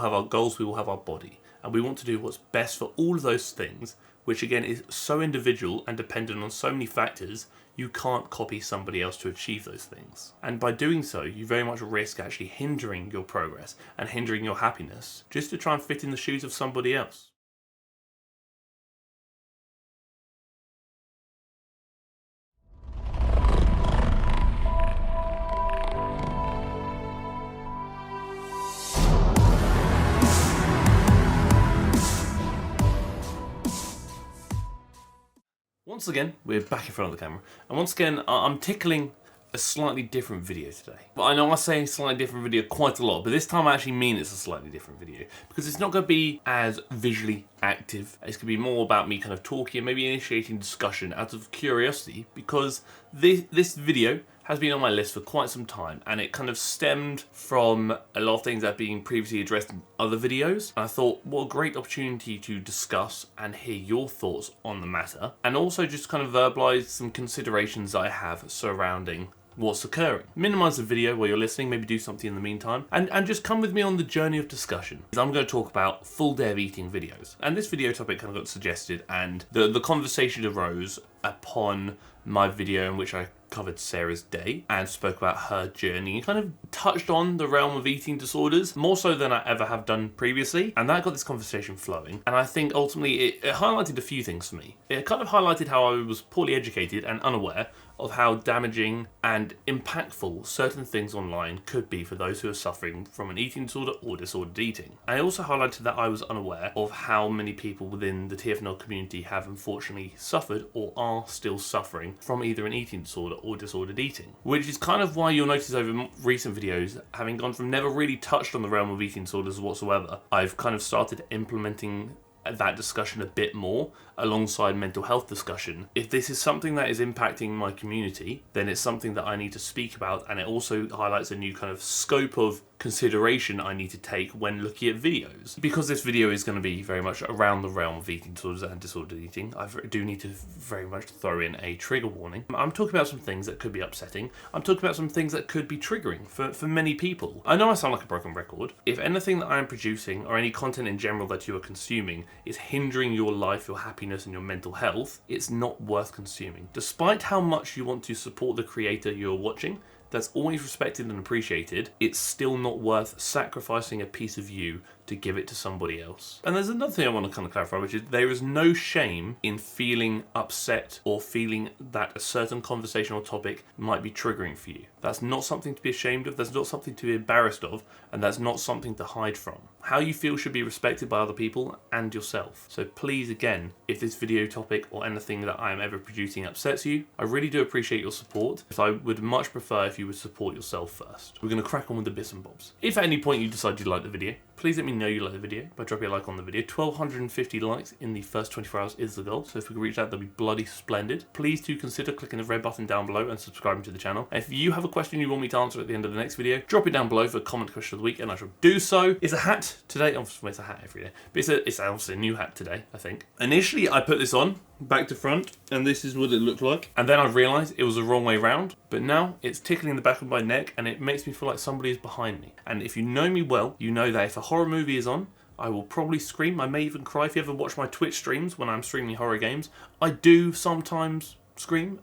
have our goals, we all have our body. And we want to do what's best for all of those things, which again is so individual and dependent on so many factors, you can't copy somebody else to achieve those things. And by doing so, you very much risk actually hindering your progress and hindering your happiness just to try and fit in the shoes of somebody else. Once again, we're back in front of the camera, and once again, I'm tickling a slightly different video today. But I know I say slightly different video quite a lot, but this time I actually mean it's a slightly different video, because it's not going to be as visually active. It's going to be more about me kind of talking and maybe initiating discussion out of curiosity, because this video has been on my list for quite some time, and it kind of stemmed from a lot of things that have been previously addressed in other videos. And I thought, what a great opportunity to discuss and hear your thoughts on the matter, and also just kind of verbalize some considerations I have surrounding what's occurring. Minimize the video while you're listening, maybe do something in the meantime, and just come with me on the journey of discussion. I'm going to talk about full day of eating videos. And this video topic kind of got suggested, and the conversation arose upon my video in which I covered Sarah's day and spoke about her journey and kind of touched on the realm of eating disorders more so than I ever have done previously, and that got this conversation flowing. And I think ultimately it highlighted a few things for me. It kind of highlighted how I was poorly educated and unaware of how damaging and impactful certain things online could be for those who are suffering from an eating disorder or disordered eating. I also highlighted that I was unaware of how many people within the TFNL community have unfortunately suffered or are still suffering from either an eating disorder or disordered eating, which is kind of why you'll notice over recent videos, having gone from never really touched on the realm of eating disorders whatsoever, I've kind of started implementing that discussion a bit more alongside mental health discussion. If this is something that is impacting my community, then it's something that I need to speak about, and it also highlights a new kind of scope of consideration I need to take when looking at videos. Because this video is going to be very much around the realm of eating disorders and disordered eating, I do need to very much throw in a trigger warning. I'm talking about some things that could be upsetting. I'm talking about some things that could be triggering for many people. I know I sound like a broken record. If anything that I'm producing or any content in general that you are consuming is hindering your life, your happiness and your mental health, it's not worth consuming. Despite how much you want to support the creator you're watching, that's always respected and appreciated, it's still not worth sacrificing a piece of you to give it to somebody else. And there's another thing I want to kind of clarify, which is there is no shame in feeling upset or feeling that a certain conversation or topic might be triggering for you. That's not something to be ashamed of, that's not something to be embarrassed of, and that's not something to hide from. How you feel should be respected by other people and yourself. So please, again, if this video topic or anything that I am ever producing upsets you, I really do appreciate your support. But I would much prefer if you would support yourself first. We're going to crack on with the bits and bobs. If at any point you decide you like the video, please let me know you like the video by dropping a like on the video. 1,250 likes in the first 24 hours is the goal, so if we can reach that, that'd be bloody splendid. Please do consider clicking the red button down below and subscribing to the channel. And if you have a question you want me to answer at the end of the next video, drop it down below for comment question of the week and I shall do so. It's a hat today. Obviously it's a hat every day, but it's obviously a new hat today, I think. Initially I put this on back to front and this is what it looked like, and then I realised it was the wrong way round, but now it's tickling the back of my neck and it makes me feel like somebody is behind me. And if you know me well, you know that if a horror movie is on, I will probably scream. I may even cry. If you ever watch my Twitch streams when I'm streaming horror games, I do sometimes scream.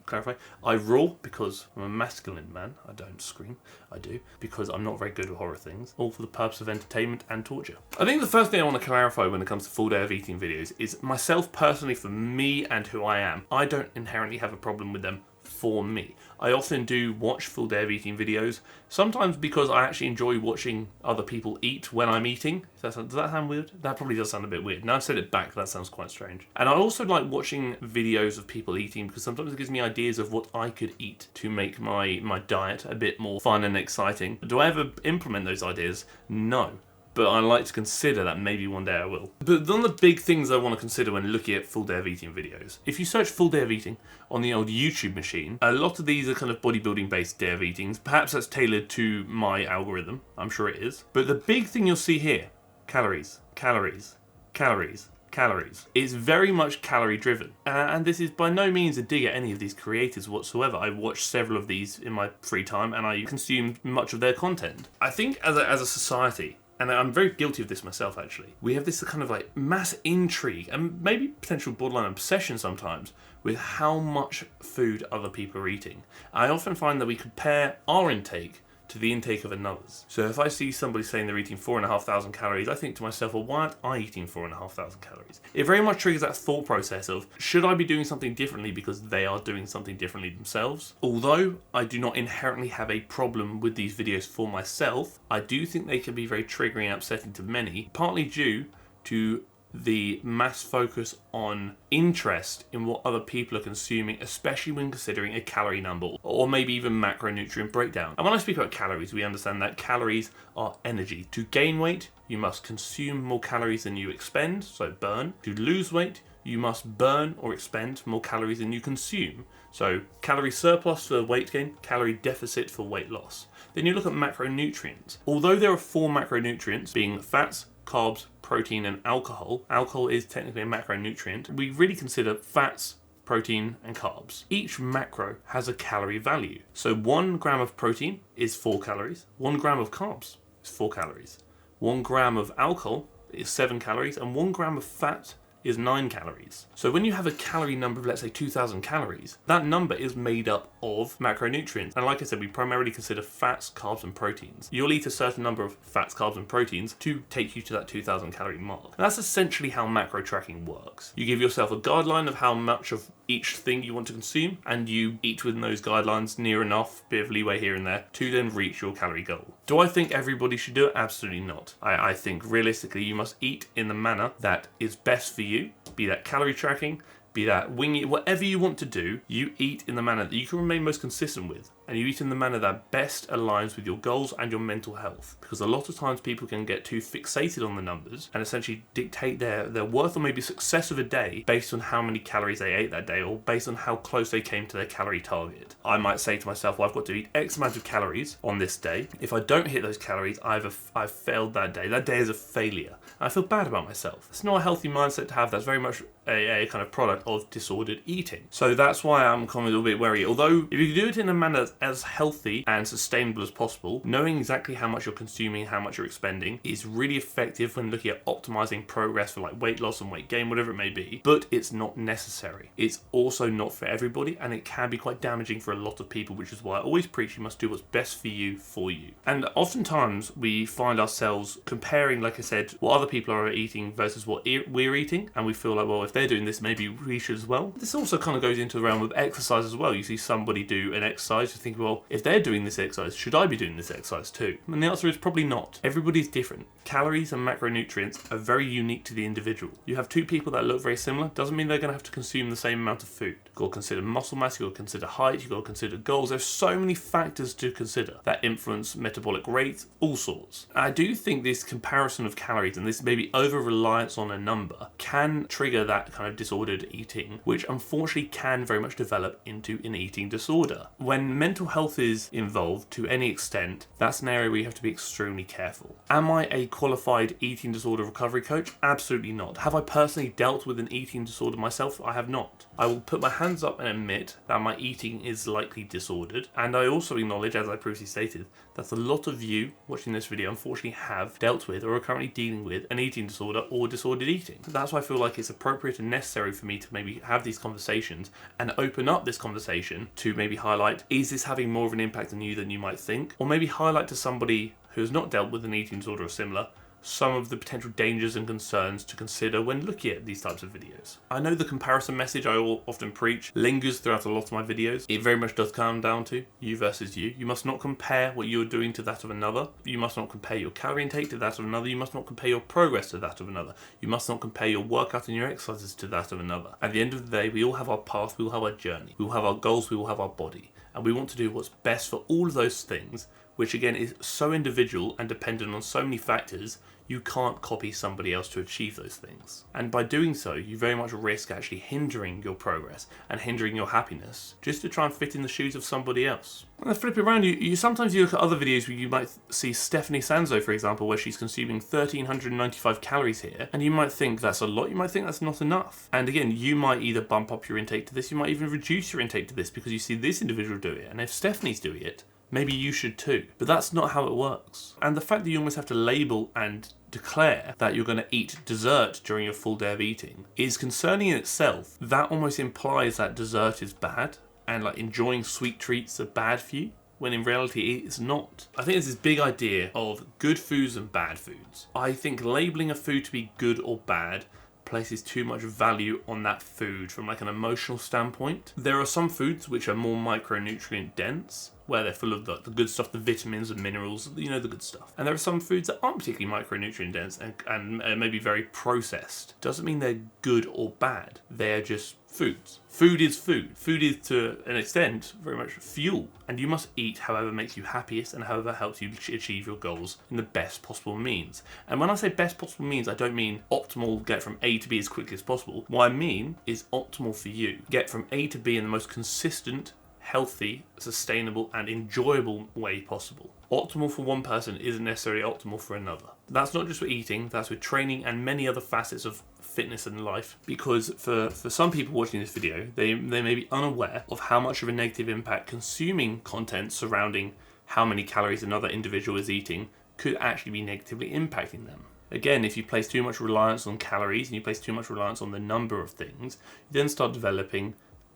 Clarify, I roar because I'm a masculine man. I don't scream. I do because I'm not very good at horror things, all for the purpose of entertainment and torture. I think the first thing I want to clarify when it comes to full day of eating videos is myself personally, for me and who I am, I don't inherently have a problem with them for me. I often do watch full day of eating videos, sometimes because I actually enjoy watching other people eat when I'm eating. Does that sound weird? That probably does sound a bit weird. Now I've said it back, that sounds quite strange. And I also like watching videos of people eating because sometimes it gives me ideas of what I could eat to make my diet a bit more fun and exciting. Do I ever implement those ideas? No. But I like to consider that maybe one day I will. But one of the big things I want to consider when looking at full day of eating videos, if you search full day of eating on the old YouTube machine, a lot of these are kind of bodybuilding based day of eatings. Perhaps that's tailored to my algorithm, I'm sure it is. But the big thing you'll see here, calories, calories, calories, calories. It's very much calorie driven. And this is by no means a dig at any of these creators whatsoever. I watched several of these in my free time and I consumed much of their content. I think as a society, and I'm very guilty of this myself actually, we have this kind of like mass intrigue and maybe potential borderline obsession sometimes with how much food other people are eating. I often find that we compare our intake to the intake of another's. So if I see somebody saying they're eating 4,500 calories, I think to myself, well, why aren't I eating 4,500 calories? It very much triggers that thought process of, should I be doing something differently because they are doing something differently themselves? Although I do not inherently have a problem with these videos for myself, I do think they can be very triggering and upsetting to many, partly due to the mass focus on interest in what other people are consuming, especially when considering a calorie number or maybe even macronutrient breakdown. And when I speak about calories, we understand that calories are energy. To gain weight, you must consume more calories than you expend, so burn. To lose weight, you must burn or expend more calories than you consume. So calorie surplus for weight gain, calorie deficit for weight loss. Then you look at macronutrients. Although there are 4 macronutrients, being fats, carbs, protein, and alcohol. Alcohol is technically a macronutrient. We really consider fats, protein, and carbs. Each macro has a calorie value. So 1 gram of protein is 4 calories. 1 gram of carbs is 4 calories. 1 gram of alcohol is 7 calories, and 1 gram of fat is 9 calories. So when you have a calorie number of, let's say, 2,000 calories, that number is made up of macronutrients. And like I said, we primarily consider fats, carbs, and proteins. You'll eat a certain number of fats, carbs, and proteins to take you to that 2,000 calorie mark. And that's essentially how macro tracking works. You give yourself a guideline of how much of each thing you want to consume, and you eat within those guidelines near enough, bit of leeway here and there, to then reach your calorie goal. Do I think everybody should do it? Absolutely not. I think realistically you must eat in the manner that is best for you, be that calorie tracking, be that wing it, whatever you want to do, you eat in the manner that you can remain most consistent with. And you eat in the manner that best aligns with your goals and your mental health. Because a lot of times people can get too fixated on the numbers and essentially dictate their worth or maybe success of a day based on how many calories they ate that day or based on how close they came to their calorie target. I might say to myself, well, I've got to eat X amount of calories on this day. If I don't hit those calories, I've failed that day. That day is a failure. And I feel bad about myself. It's not a healthy mindset to have. That's very much a kind of product of disordered eating. So that's why I'm kind of a little bit wary. Although if you do it in a manner that's as healthy and sustainable as possible, knowing exactly how much you're consuming, how much you're expending is really effective when looking at optimizing progress for like weight loss and weight gain, whatever it may be, but it's not necessary. It's also not for everybody, and it can be quite damaging for a lot of people, which is why I always preach you must do what's best for you. And oftentimes we find ourselves comparing, like I said, what other people are eating versus what we're eating, and we feel like, well, if they're doing this, maybe we should as well. This also kind of goes into the realm of exercise as well. You see somebody do an exercise, you think, well, if they're doing this exercise, should I be doing this exercise too? And the answer is probably not. Everybody's different. Calories and macronutrients are very unique to the individual. You have 2 people that look very similar, doesn't mean they're going to have to consume the same amount of food. You've got to consider muscle mass, you've got to consider height, you've got to consider goals. There's so many factors to consider that influence metabolic rate, all sorts. I do think this comparison of calories and this maybe over-reliance on a number can trigger that kind of disordered eating, which unfortunately can very much develop into an eating disorder. When mental health is involved to any extent, that's an area where you have to be extremely careful. Am I a qualified eating disorder recovery coach? Absolutely not. Have I personally dealt with an eating disorder myself? I have not. I will put my hands up and admit that my eating is likely disordered, and I also acknowledge, as I previously stated, that a lot of you watching this video unfortunately have dealt with or are currently dealing with an eating disorder or disordered eating. That's why I feel like it's appropriate and necessary for me to maybe have these conversations and open up this conversation to maybe highlight, is this having more of an impact on you than you might think? Or maybe highlight to somebody who has not dealt with an eating disorder or similar some of the potential dangers and concerns to consider when looking at these types of videos. I know the comparison message I will often preach lingers throughout a lot of my videos. It very much does come down to you versus you. You must not compare what you're doing to that of another. You must not compare your calorie intake to that of another. You must not compare your progress to that of another. You must not compare your workout and your exercises to that of another. At the end of the day, we all have our path, we all have our journey, we all have our goals, we all have our body, and we want to do what's best for all of those things, which again is so individual and dependent on so many factors. You can't copy somebody else to achieve those things. And by doing so, you very much risk actually hindering your progress and hindering your happiness just to try and fit in the shoes of somebody else. And then flip it around, you sometimes look at other videos where you might see Stephanie Sanzo, for example, where she's consuming 1,395 calories here, and you might think that's a lot, you might think that's not enough. And again, you might either bump up your intake to this, you might even reduce your intake to this because you see this individual do it. And if Stephanie's doing it, maybe you should too. But that's not how it works. And the fact that you almost have to label and declare that you're going to eat dessert during your full day of eating is concerning in itself. That almost implies that dessert is bad and like enjoying sweet treats are bad for you, when in reality it's not. I think there's this big idea of good foods and bad foods. I think labeling a food to be good or bad places too much value on that food from like an emotional standpoint. There are some foods which are more micronutrient dense, where they're full of the good stuff, the vitamins and minerals, the good stuff. And there are some foods that aren't particularly micronutrient dense and maybe very processed. Doesn't mean they're good or bad. They're just foods. Food is food. Food is, to an extent, very much fuel. And you must eat however makes you happiest and however helps you achieve your goals in the best possible means. And when I say best possible means, I don't mean optimal, get from A to B as quickly as possible. What I mean is optimal for you. Get from A to B in the most consistent, healthy, sustainable and enjoyable way possible. Optimal for one person isn't necessarily optimal for another. That's not just with eating, that's with training and many other facets of fitness and life, because for some people watching this video, they may be unaware of how much of a negative impact consuming content surrounding how many calories another individual is eating could actually be negatively impacting them. Again, if you place too much reliance on calories and you place too much reliance on the number of things, you then start developing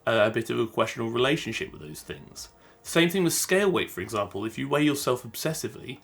a bit of a questionable relationship with those things. Same thing with scale weight, for example. If you weigh yourself obsessively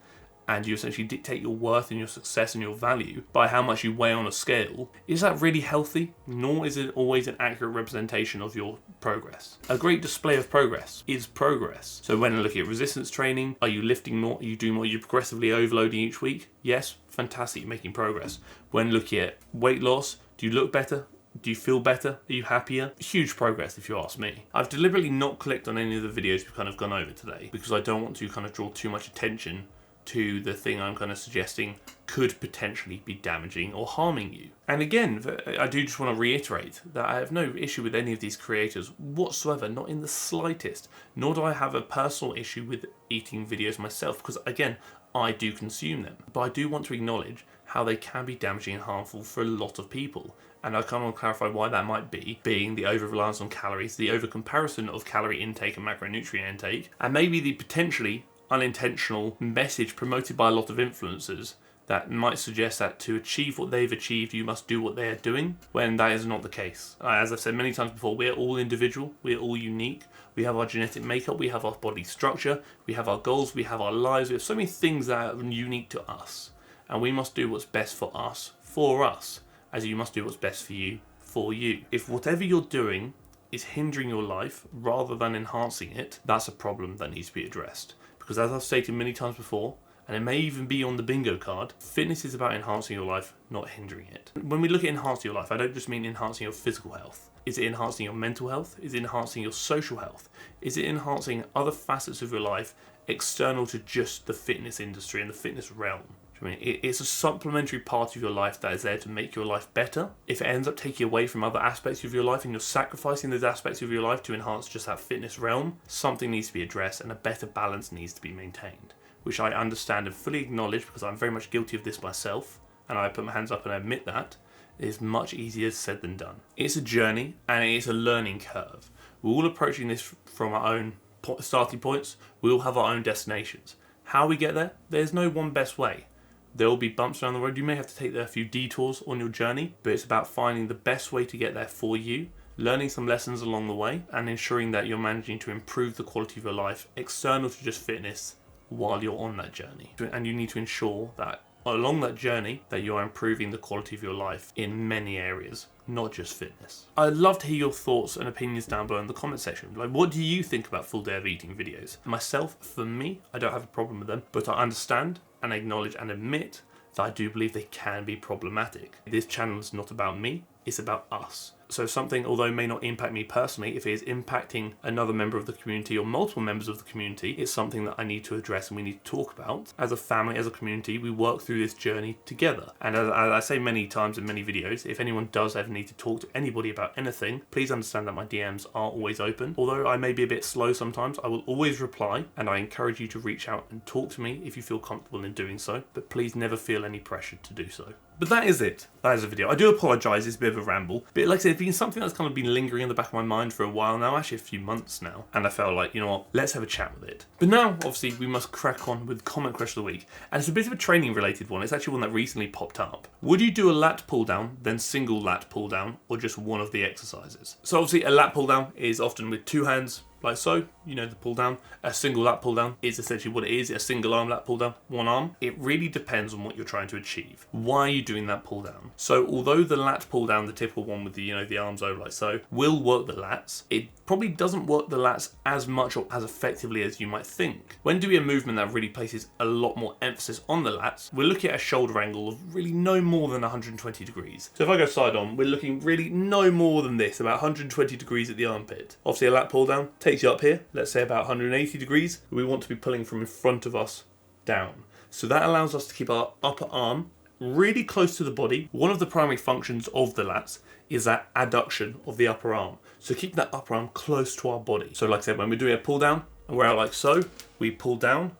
and you essentially dictate your worth and your success and your value by how much you weigh on a scale, is that really healthy? Nor is it always an accurate representation of your progress. A great display of progress is progress. So when looking at resistance training, are you lifting more? Are you doing more? Are you progressively overloading each week? Yes, fantastic, you're making progress. When looking at weight loss, do you look better? Do you feel better? Are you happier? Huge progress if you ask me. I've deliberately not clicked on any of the videos we've kind of gone over today because I don't want to kind of draw too much attention to the thing I'm kind of suggesting could potentially be damaging or harming you. And again, I do just want to reiterate that I have no issue with any of these creators whatsoever, not in the slightest, nor do I have a personal issue with eating videos myself, because again, I do consume them. But I do want to acknowledge how they can be damaging and harmful for a lot of people. And I kind of want to clarify why that might be, being the over-reliance on calories, the over-comparison of calorie intake and macronutrient intake, and maybe the potentially unintentional message promoted by a lot of influencers that might suggest that to achieve what they've achieved, you must do what they are doing, when that is not the case. As I've said many times before, we're all individual, we're all unique, we have our genetic makeup, we have our body structure, we have our goals, we have our lives, we have so many things that are unique to us, and we must do what's best for us, as you must do what's best for you, for you. If whatever you're doing is hindering your life rather than enhancing it, that's a problem that needs to be addressed. Because as I've stated many times before, and it may even be on the bingo card, fitness is about enhancing your life, not hindering it. When we look at enhancing your life, I don't just mean enhancing your physical health. Is it enhancing your mental health? Is it enhancing your social health? Is it enhancing other facets of your life external to just the fitness industry and the fitness realm? I mean, it's a supplementary part of your life that is there to make your life better. If it ends up taking away from other aspects of your life and you're sacrificing those aspects of your life to enhance just that fitness realm, something needs to be addressed and a better balance needs to be maintained, which I understand and fully acknowledge because I'm very much guilty of this myself, and I put my hands up and I admit that. It is much easier said than done. It's a journey and it is a learning curve. We're all approaching this from our own starting points. We all have our own destinations. How we get there? There's no one best way. There will be bumps around the road. You may have to take a few detours on your journey, but it's about finding the best way to get there for you, learning some lessons along the way, and ensuring that you're managing to improve the quality of your life external to just fitness while you're on that journey. And you need to ensure that along that journey that you're improving the quality of your life in many areas, not just fitness. I'd love to hear your thoughts and opinions down below in the comment section. Like, what do you think about full day of eating videos? Myself, for me, I don't have a problem with them, but I understand and acknowledge and admit that I do believe they can be problematic. This channel is not about me, it's about us. So something, although may not impact me personally, if it is impacting another member of the community or multiple members of the community, it's something that I need to address and we need to talk about. As a family, as a community, we work through this journey together. And as I say many times in many videos, if anyone does ever need to talk to anybody about anything, please understand that my DMs are always open. Although I may be a bit slow sometimes, I will always reply, and I encourage you to reach out and talk to me if you feel comfortable in doing so, but please never feel any pressure to do so. But that is it. That is the video. I do apologise, it's a bit of a ramble. But like I said, it's been something that's kind of been lingering in the back of my mind for a while now, actually a few months now. And I felt like, you know what, let's have a chat with it. But now, obviously, we must crack on with comment question of the week. And it's a bit of a training related one. It's actually one that recently popped up. Would you do a lat pull down, then single lat pull down, or just one of the exercises? So obviously a lat pull down is often with two hands, like so, you know, the pull down. A single lat pull down is essentially what it is, a single arm lat pull down, one arm. It really depends on what you're trying to achieve. Why are you doing that pull down? So although the lat pull down, the typical one with the, you know, the arms over like so, will work the lats, it probably doesn't work the lats as much or as effectively as you might think. When doing a movement that really places a lot more emphasis on the lats, we're looking at a shoulder angle of really no more than 120 degrees. So if I go side on, we're looking really no more than this, about 120 degrees at the armpit. Obviously a lat pull down takes you up here, let's say about 180 degrees. We want to be pulling from in front of us down. So that allows us to keep our upper arm really close to the body. One of the primary functions of the lats is that adduction of the upper arm. So keep that upper arm close to our body. So like I said, when we're doing a pull down and we're out like so, we pull down,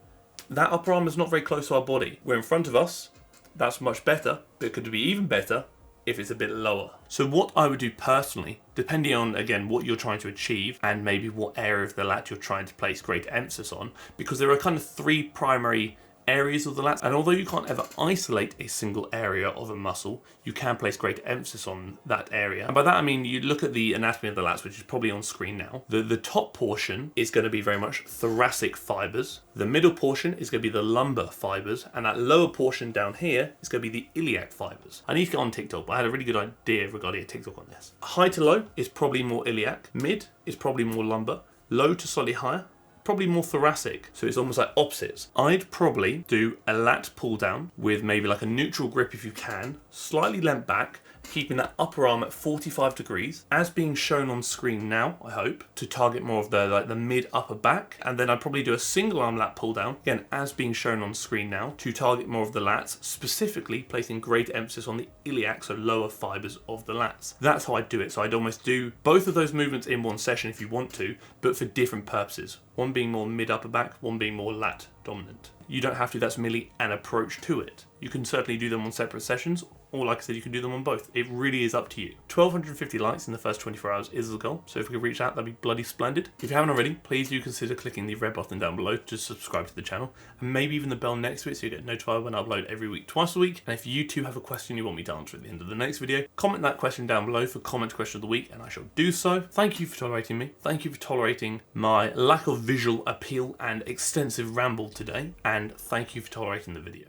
that upper arm is not very close to our body. We're in front of us, that's much better, but it could be even better if it's a bit lower. So what I would do personally, depending on, again, what you're trying to achieve and maybe what area of the lat you're trying to place great emphasis on, because there are kind of three primary areas of the lats, and although you can't ever isolate a single area of a muscle, you can place great emphasis on that area. And by that I mean, you look at the anatomy of the lats, which is probably on screen now. The top portion is going to be very much thoracic fibers. The middle portion is going to be the lumbar fibers, and that lower portion down here is going to be the iliac fibers. I need to get on TikTok, but I had a really good idea regarding a TikTok on this. High to low is probably more iliac. Mid is probably more lumbar. Low to slightly higher, probably more thoracic, so it's almost like opposites. I'd probably do a lat pull down with maybe like a neutral grip if you can, slightly leant back, keeping that upper arm at 45 degrees, as being shown on screen now, I hope, to target more of the mid upper back. And then I'd probably do a single arm lat pull down, again, as being shown on screen now, to target more of the lats, specifically placing great emphasis on the iliac, so lower fibers of the lats. That's how I'd do it. So I'd almost do both of those movements in one session if you want to, but for different purposes. One being more mid upper back, one being more lat dominant. You don't have to, that's merely an approach to it. You can certainly do them on separate sessions, or like I said, you can do them on both. It really is up to you. 1,250 likes in the first 24 hours is the goal, so if we could reach that, that'd be bloody splendid. If you haven't already, please do consider clicking the red button down below to subscribe to the channel, and maybe even the bell next to it so you get notified when I upload every week, twice a week. And if you too have a question you want me to answer at the end of the next video, comment that question down below for comment question of the week, and I shall do so. Thank you for tolerating me. Thank you for tolerating my lack of visual appeal and extensive ramble today, and thank you for tolerating the video.